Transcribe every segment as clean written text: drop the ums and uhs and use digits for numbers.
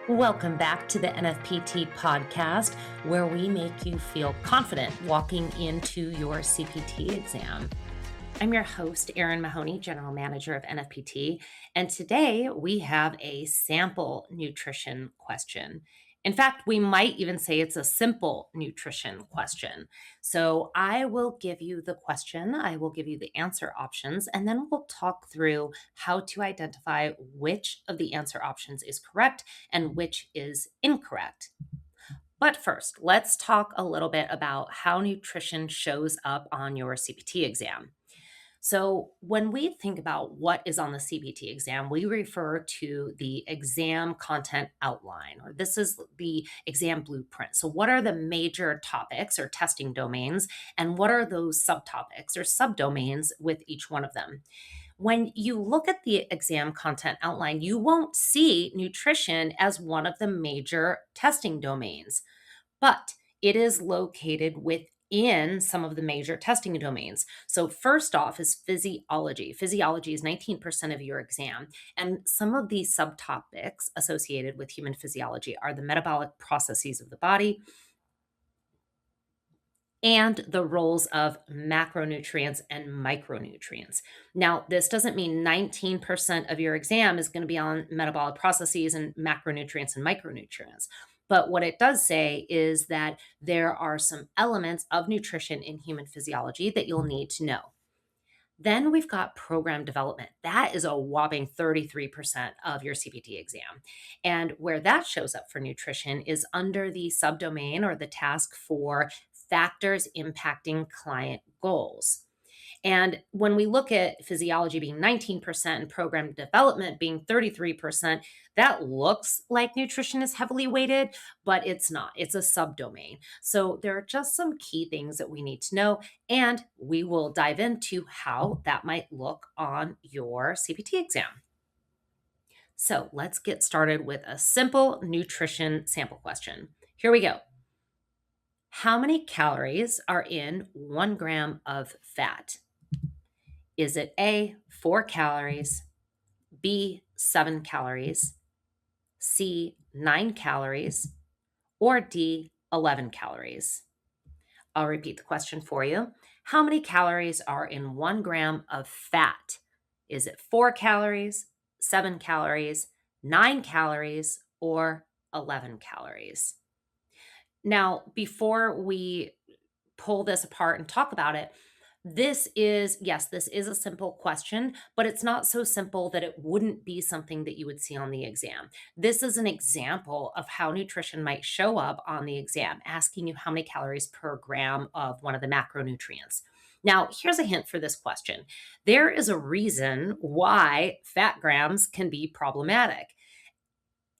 Welcome back to the NFPT podcast, where we make you feel confident walking into your CPT exam. I'm your host, Erin Mahoney, General Manager of NFPT, and today we have a sample nutrition question. In fact, we might even say it's a simple nutrition question. So I will give you the question, I will give you the answer options, and then we'll talk through how to identify which of the answer options is correct and which is incorrect. But first, let's talk a little bit about how nutrition shows up on your CPT exam. So, when we think about what is on the CPT exam, we refer to the exam content outline, or this is the exam blueprint. So, what are the major topics or testing domains, and what are those subtopics or subdomains with each one of them? When you look at the exam content outline, you won't see nutrition as one of the major testing domains, but it is located within some of the major testing domains. So, first off is physiology. Physiology is 19% of your exam. And some of these subtopics associated with human physiology are the metabolic processes of the body and the roles of macronutrients and micronutrients. Now, this doesn't mean 19% of your exam is going to be on metabolic processes and macronutrients and micronutrients. But what it does say is that there are some elements of nutrition in human physiology that you'll need to know. Then we've got program development. That is a whopping 33% of your CPT exam. And where that shows up for nutrition is under the subdomain or the task for factors impacting client goals. And when we look at physiology being 19% and program development being 33%, that looks like nutrition is heavily weighted, but it's not. It's a subdomain. So there are just some key things that we need to know, and we will dive into how that might look on your CPT exam. So let's get started with a simple nutrition sample question. Here we go. How many calories are in 1 gram of fat? Is it A, 4 calories, B, 7 calories, C, 9 calories, or D, 11 calories? I'll repeat the question for you. How many calories are in 1 gram of fat? Is it 4 calories, 7 calories, 9 calories, or 11 calories? Now, before we pull this apart and talk about it, this is a simple question, but it's not so simple that it wouldn't be something that you would see on the exam. This is an example of how nutrition might show up on the exam, asking you how many calories per gram of one of the macronutrients. Now, here's a hint for this question. There is a reason why fat grams can be problematic.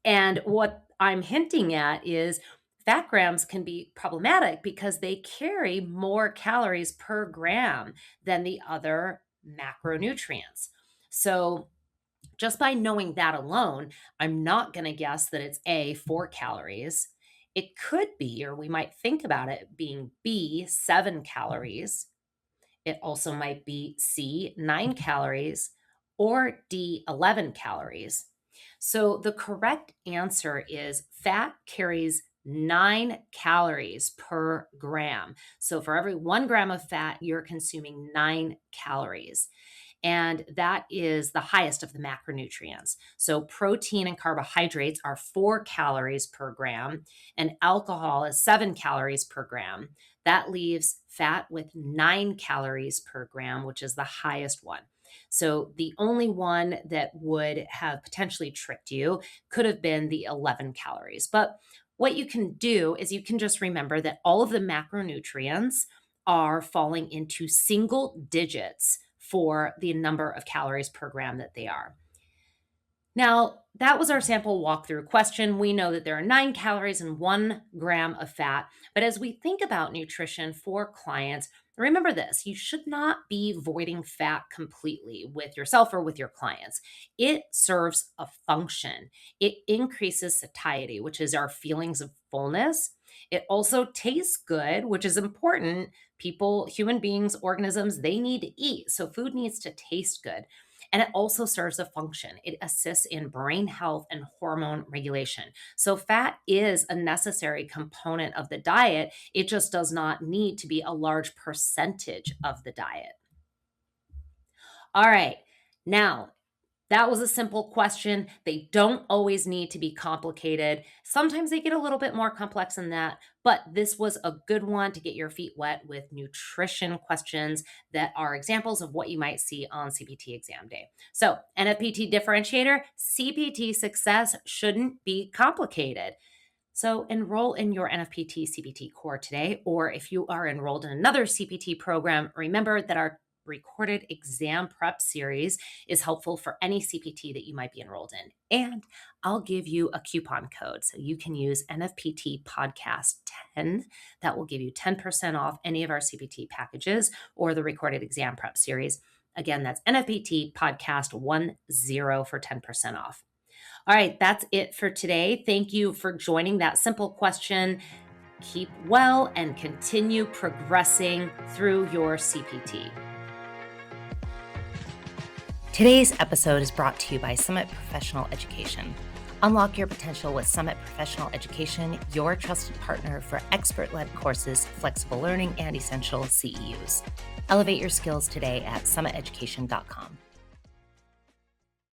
And what I'm hinting at is fat grams can be problematic because they carry more calories per gram than the other macronutrients. So, just by knowing that alone, I'm not going to guess that it's A, 4 calories. It could be, or we might think about it being B, 7 calories. It also might be C, 9 calories, or D, 11 calories. So the correct answer is fat carries 9 calories per gram. So for every 1 gram of fat, you're consuming 9 calories. And that is the highest of the macronutrients. So protein and carbohydrates are 4 calories per gram, and alcohol is 7 calories per gram. That leaves fat with 9 calories per gram, which is the highest one. So the only one that would have potentially tricked you could have been the 11 calories. But what you can do is you can just remember that all of the macronutrients are falling into single digits for the number of calories per gram that they are. Now, that was our sample walkthrough question. We know that there are 9 calories in 1 gram of fat. But as we think about nutrition for clients, remember this: you should not be voiding fat completely with yourself or with your clients. It serves a function. It increases satiety, which is our feelings of fullness. It also tastes good, which is important. People, human beings, organisms, they need to eat. So food needs to taste good. And it also serves a function. It assists in brain health and hormone regulation. So, fat is a necessary component of the diet. It just does not need to be a large percentage of the diet. All right. Now, that was a simple question. They don't always need to be complicated. Sometimes they get a little bit more complex than that, but this was a good one to get your feet wet with nutrition questions that are examples of what you might see on CPT exam day. So, NFPT differentiator, CPT success shouldn't be complicated. So, enroll in your NFPT CPT core today, or if you are enrolled in another CPT program, remember that our recorded exam prep series is helpful for any CPT that you might be enrolled in. And I'll give you a coupon code. So you can use NFPT Podcast 10. That will give you 10% off any of our CPT packages or the recorded exam prep series. Again, that's NFPT Podcast 10 for 10% off. All right, that's it for today. Thank you for joining that simple question. Keep well and continue progressing through your CPT. Today's episode is brought to you by Summit Professional Education. Unlock your potential with Summit Professional Education, your trusted partner for expert-led courses, flexible learning, and essential CEUs. Elevate your skills today at summiteducation.com.